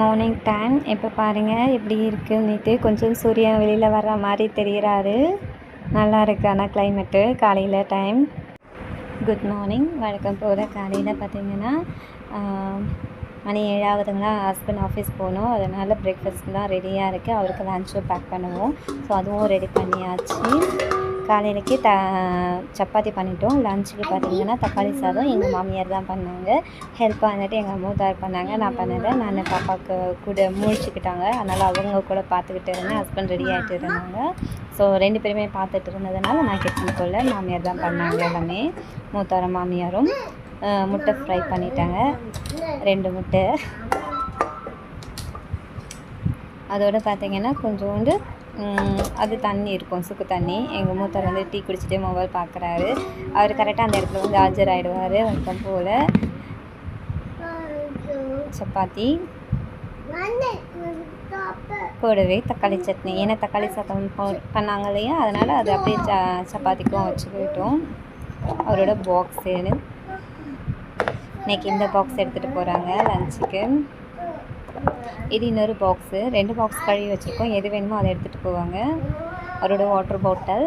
Morning time. இப்போ பாருங்கள் எப்படி இருக்குன்னுட்டு கொஞ்சம் சூரியன் வெளியில் வர்ற மாதிரி தெரிகிறாரு. நல்லா இருக்குது ஆனால் கிளைமேட்டு காலையில் டைம். Good morning. வழக்கம் போல் காலையில் பார்த்திங்கன்னா மணி 7ஆகுதுங்களா. ஹஸ்பண்ட் ஆஃபீஸ் போகணும், அதனால் பிரேக்ஃபாஸ்ட்லாம் ரெடியாக இருக்குது. அவருக்கு லன்ச்சும் பேக் பண்ணுவோம். ஸோ அதுவும் ரெடி பண்ணியாச்சு. காலையிலக்கு சப்பாத்தி பண்ணிட்டோம். லஞ்சுக்கு பார்த்திங்கன்னா தக்காளி சாதம் எங்கள் மாமியார் தான் பண்ணாங்க. ஹெல்ப்பாக வந்துட்டு எங்கள் மூத்தார் பண்ணாங்க, நான் பண்ணலை. நான் பாப்பாவுக்கு கூட முழிச்சுக்கிட்டாங்க, அதனால் அவங்க கூட பார்த்துக்கிட்டு இருந்தேன். ஹஸ்பண்ட் ரெடி ஆகிட்டு இருந்தாங்க. ஸோ 2 பேருமே பார்த்துட்டு இருந்ததுனால நான் கிச்சனுக்குள்ளே மாமியார் தான் பண்ணாங்க எல்லாமே. மூத்தார மாமியாரும் முட்டை ஃப்ரை பண்ணிட்டாங்க, 2 முட்டை. அதோடு பார்த்திங்கன்னா கொஞ்சோண்டு அது தண்ணி இருக்கும், சுக்கு தண்ணி. எங்கள் மூத்தார் வந்து டீ குடிச்சிட்டே மொபைல் பார்க்குறாரு. அவர் கரெக்டாக அந்த இடத்துல வந்து ஆஜராகிடுவார். வழக்கம் போல் சப்பாத்தி கூடவே தக்காளி சட்னி. ஏன்னா தக்காளி சாதம் பண்ணாங்க இல்லையா, அதனால் அது அப்படியே சப்பாத்திக்கும் வச்சுக்கிட்டோம். அவரோட பாக்ஸு இன்றைக்கி இந்த பாக்ஸ் எடுத்துகிட்டு போகிறாங்க லஞ்சுக்கு. இது இன்னொரு பாக்ஸு, 2 பாக்ஸ் கழுவி வச்சுருக்கோம். எது வேணுமோ அதை எடுத்துகிட்டு போவாங்க. அவரோட வாட்டர் பாட்டில்.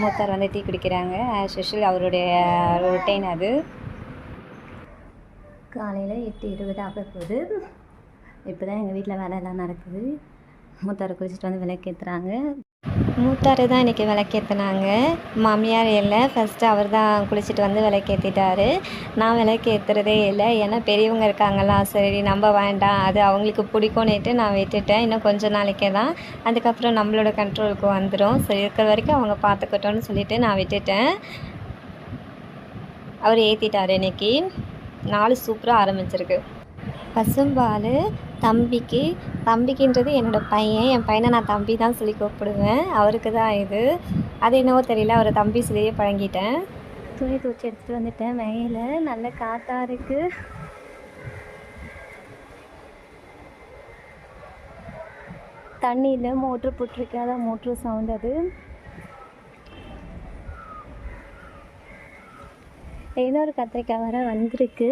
மூத்தார் வந்து டீ குடிக்கிறாங்க. ஆஸ் யூஷுவல் அவருடைய ரொட்டீன் அது. காலையில் 8:20 ஆக போகுது. இப்போ தான் எங்கள் வீட்டில் வேலையெல்லாம் நடக்குது. மூத்தார் குளிச்சுட்டு வந்து விளக்கேற்றுறாங்க. மூத்தார் தான் இன்றைக்கி விளக்கேற்றினாங்க, மாமியார் இல்லை. ஃபஸ்ட்டு அவர் தான் குளிச்சுட்டு வந்து விளக்கேற்றிட்டாரு. நான் விளக்கேற்றுறதே இல்லை, ஏன்னா பெரியவங்க இருக்காங்களா, சரி நம்ம வேண்டாம், அது அவங்களுக்கு பிடிக்கும்னுட்டு நான் விட்டுட்டேன். இன்னும் கொஞ்சம் நாளைக்கே தான், அதுக்கப்புறம் நம்மளோட கண்ட்ரோலுக்கு வந்துடும். சரி இருக்கிற வரைக்கும் அவங்க பார்த்துக்கட்டோன்னு சொல்லிவிட்டு நான் விட்டுட்டேன். அவர் ஏற்றிட்டார். இன்றைக்கி நாள் சூப்பராக ஆரம்பிச்சிருக்கு. பசும்பால் தம்பிக்குன்றது என்னோடய பையன். என் பையனை நான் தம்பி தான் சொல்லி கூப்பிடுவேன். அவருக்கு தான் இது. அது என்னவோ தெரியல, அவரை தம்பி சொல்லியே பழங்கிட்டேன். துணி துவச்சி எடுத்துகிட்டு வந்துட்டேன். மேலே நல்ல காற்றாக இருக்குது. தண்ணியில் மோட்ரு போட்டிருக்கு, அதான் மோட்ரு சவுண்ட். அது இன்னொரு கத்திரிக்காய் வர வந்திருக்கு.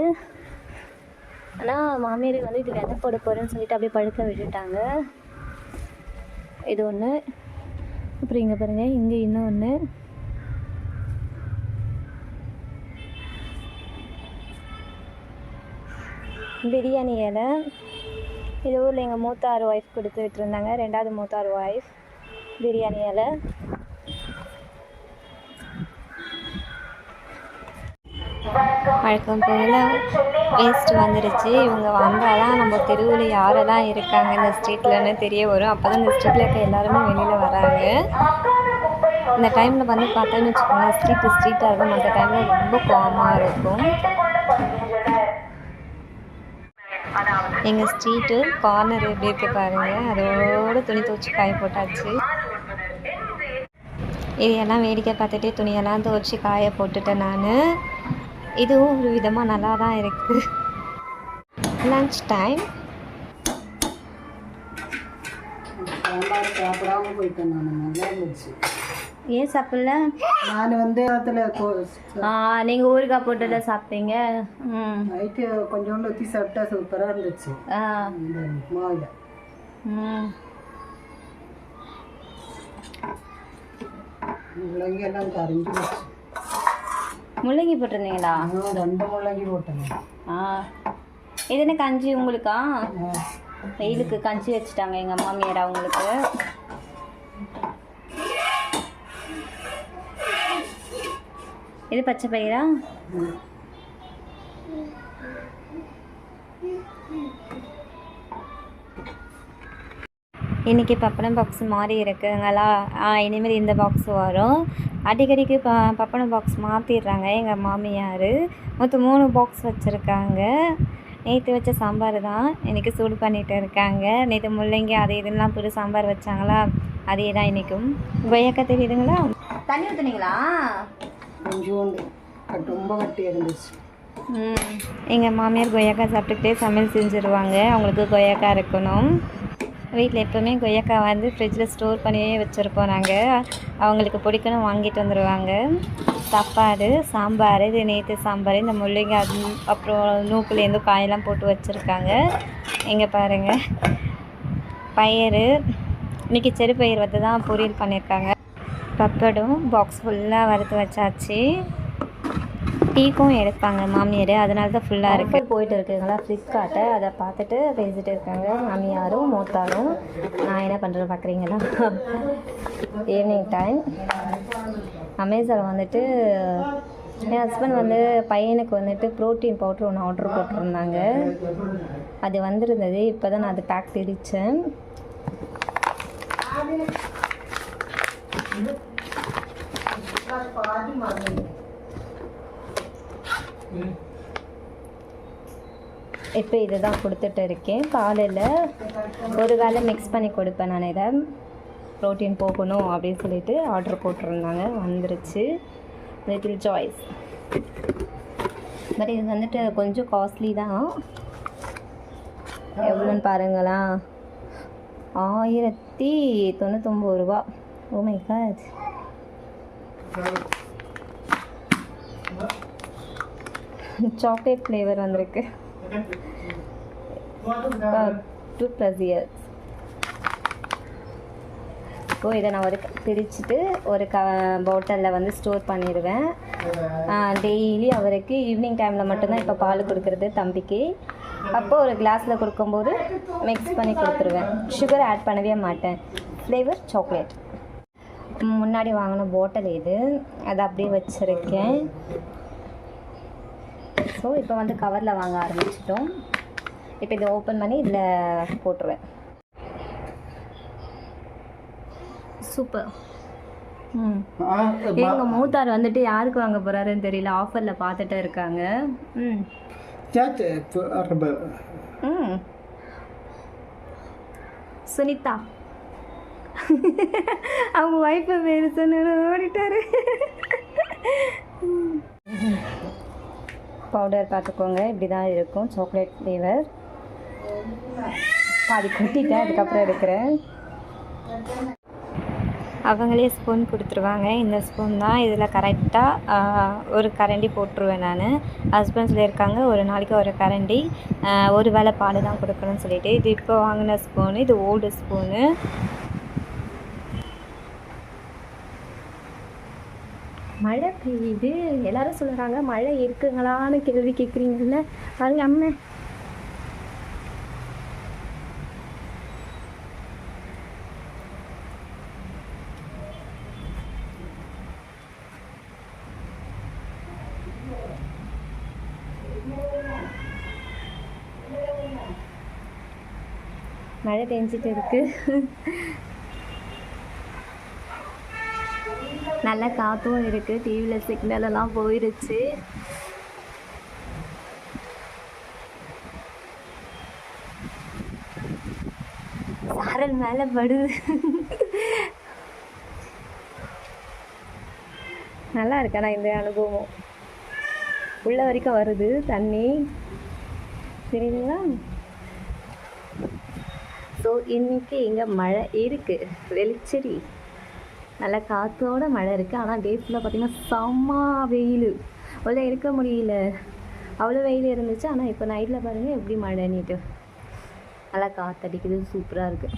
ஆனால் மாமியார் வந்து இது விதை போட போகிறேன்னு சொல்லிட்டு அப்படியே பழுக்க விட்டுட்டாங்க. இது ஒன்று. அப்புறம் இங்கே பாருங்கள், இங்கே இன்னொன்று. பிரியாணி இலை. இது ஊரில் எங்கள் மூத்தார் ஒய்ஃப் கொடுத்து விட்டுருந்தாங்க, 2வது மூத்தார் ஒய்ஃப். பிரியாணி இலை. வழக்கம் போல் வேஸ்ட்டு வந்துடுச்சு. இவங்க வந்தால் தான் நம்ம தெருவில் யாரெல்லாம் இருக்காங்க இந்த ஸ்ட்ரீட்லன்னு தெரிய வரும். அப்போ தான் இந்த ஸ்ட்ரீட்டில் இருக்க எல்லாருமே வெளியில் வராங்க. இந்த டைமில் வந்து பார்த்தோன்னு வச்சுக்கோங்க, ஸ்ட்ரீட்டாக இருக்கும். மற்ற டைமில் ரொம்ப காமாக இருக்கும். எங்கள் ஸ்ட்ரீட்டு கார்னர் எப்படி இருக்குது பாருங்கள். அதோடு துணி துவச்சி காய போட்டாச்சு. இதையெல்லாம் வேடிக்கை பார்த்துட்டே துணியெல்லாம் துவச்சி காய போட்டுட்டேன் நான். இதுவும் ஒரு விதமாக நல்லா தான் இருக்குது. Lunch time. சாப்பிடாம போயிட்டேன் நான். நல்லா இருந்துச்சு. ஏன் சாப்பிடல? நான் வந்து நீங்கள் ஊறுகாய் போட்டு சாப்பிட்டீங்க. நைட்டு கொஞ்சோண்டு ஊற்றி சாப்பிட்டா சூப்பராக இருந்துச்சு. மாவில் முள்ளங்கி எல்லாம் கரைஞ்சி வச்சு. முள்ளங்கி போட்டிருந்தீங்களா? 2 முள்ளங்கி போட்டேங்க. இது என்ன கஞ்சி உங்களுக்கா? வெயிலுக்கு கஞ்சி வச்சுட்டாங்க எங்கள் மாமியார் அவங்களுக்கு. இது பச்சை பயிரா? இன்றைக்கி பப்படம் பாக்ஸ் மாறி இருக்குங்களா. இனிமேல் இந்த பாக்ஸ் வரும். அடிக்கடிக்கு பப்படம் பாக்ஸ் மாற்றிடுறாங்க எங்கள் மாமியார். மொத்தம் 3 பாக்ஸ் வச்சுருக்காங்க. நேற்று வச்ச சாம்பார் தான் இன்றைக்கி சூடு பண்ணிகிட்டு இருக்காங்க. நேற்று முள்ளங்கி அது இதெல்லாம் போட்டு சாம்பார் வச்சாங்களா, அதே தான் இன்றைக்கும். கொய்யாக்காய் தெரியுதுங்களா? தண்ணி ஊற்றுனீங்களா? கொஞ்சோண்டு ரொம்ப கட்டியாக இருந்துச்சு. எங்கள் மாமியார் கொய்யாக்காய் சாப்பிட்டுக்கிட்டே சமையல் செஞ்சுருவாங்க. அவங்களுக்கு கொய்யாக்காய் இருக்கணும். வீட்டில் எப்போவுமே கொய்யாக்காய் வந்து ஃப்ரிட்ஜில் ஸ்டோர் பண்ணியே வச்சுருப்போம் நாங்கள். அவங்களுக்கு பிடிக்கணும், வாங்கிட்டு வந்துடுவாங்க. சாப்பாடு, சாம்பார். இது நேற்று சாம்பார். இந்த முள்ளங்கி அது அப்புறம் நூக்குலேருந்து காயெல்லாம் போட்டு வச்சுருக்காங்க. இங்கே பாருங்கள், பயிறு இன்றைக்கி செருப்பயிறு வந்து தான் பொரியல் பண்ணியிருக்காங்க. பப்படம் பாக்ஸ் ஃபுல்லாக வறுத்து வச்சாச்சு. டீக்கும் எடுப்பாங்க மாமியார், அதனால தான் ஃபுல்லாக இருக்குது. போயிட்டு இருக்குங்களா ஃப்ளிப்கார்ட்டை, அதை பார்த்துட்டு பேசிகிட்டு இருக்காங்க மாமியாரும் மூத்தாரும். நான் என்ன பண்ணுறேன் பார்க்குறீங்களா, ஈவினிங் டைம் அமேசான் வந்துட்டு என் ஹஸ்பண்ட் வந்து பையனுக்கு வந்துட்டு ப்ரோட்டீன் பவுட்ரு ஒன்று ஆர்டர் போட்டிருந்தாங்க. அது வந்திருந்தது, இப்போ தான் நான் அது பேக் பிரித்தேன். இப்போ இதை தான் கொடுத்துட்டு இருக்கேன். காலையில் ஒரு வேளை மிக்ஸ் பண்ணி கொடுப்பேன் நான். இதை ப்ரோட்டீன் போகணும் அப்படின்னு சொல்லிட்டு ஆர்டர் போட்டிருந்தாங்க, வந்துருச்சு. Little choice. பட் இது வந்துட்டு கொஞ்சம் காஸ்ட்லி தான். எவ்வளோன்னு பாருங்களா, 1099 ரூபா. Oh my god. Chocolate flavour வந்திருக்கு. 2+ இயர்ஸ். ஸோ இதை நான் ஒரு பிரிச்சுட்டு ஒரு பாட்டிலில் வந்து ஸ்டோர் பண்ணிடுவேன். டெய்லி அவருக்கு ஈவினிங் டைமில் மட்டும்தான் இப்போ பால் கொடுக்குறது தம்பிக்கு. அப்போது ஒரு கிளாஸில் கொடுக்கும்போது மிக்ஸ் பண்ணி கொடுத்துருவேன். சுகர் ஆட் பண்ணவே மாட்டேன். Flavour chocolate. முன்னாடி வாங்கின பாட்டில் இது, அதை அப்படியே வச்சுருக்கேன். ஸோ இப்போ வந்து கவரில் வாங்க ஆரம்பிச்சிட்டோம். இப்போ இதை ஓப்பன் பண்ணி இதில் போட்டுருவேன். சூப்பர். எங்கள் மூத்தார் வந்துட்டு யாருக்கு வாங்க போகிறாருன்னு தெரியல, ஆஃபரில் பார்த்துட்டு இருக்காங்க. சுனிதா அவங்க ஒய்ஃபை பேர் சொன்ன ஓடிட்டாரு. பவுடர் பார்த்துக்கோங்க, இப்படி தான் இருக்கும். Chocolate flavour. பாதி கொட்டிட்டேன், அதுக்கப்புறம் எடுக்கிறேன். அவங்களே ஸ்பூன் கொடுத்துருவாங்க. இந்த ஸ்பூன் தான் இதில் கரெக்டாக ஒரு கரண்டி போட்டுருவேன் நான். ஹஸ்பண்ட் சொல்லியிருக்காங்க ஒரு நாளைக்கு ஒரு கரண்டி, ஒரு வேளை பால் தான் கொடுக்கணும்னு சொல்லிட்டு. இது இப்போ வாங்கின ஸ்பூனு, இது ஓல்டு ஸ்பூனு. மழை பெய்யுது. எல்லோரும் சொல்கிறாங்க மழை இருக்குங்களான்னு கேள்வி கேட்குறீங்கல்ல, பாருங்க அம்மே. மழை பெஞ்சிட்டு இருக்கு. நல்ல காற்றும் இருக்குது. டிவியில் சிக்னலெல்லாம் போயிடுச்சு. சாரல் மேலே படுது. நல்லா இருக்கா இந்த அனுபவம். உள்ள வரைக்கும் வருது தண்ணி, சரிங்களா? ஸோ இன்றைக்கி இங்கே மழை இருக்குது, வெளிச்செடி. நல்லா காற்றோட மழை இருக்குது. ஆனால் டே ஃபுல்லாக பார்த்திங்கன்னா செம்ம வெயில், உள்ள இருக்க முடியல, அவ்வளோ வெயில் இருந்துச்சு. ஆனால் இப்போ நைட்டில் பாருங்கள் எப்படி மழைன்னுட்டு நல்லா காற்றடிக்குது, சூப்பராக இருக்குது.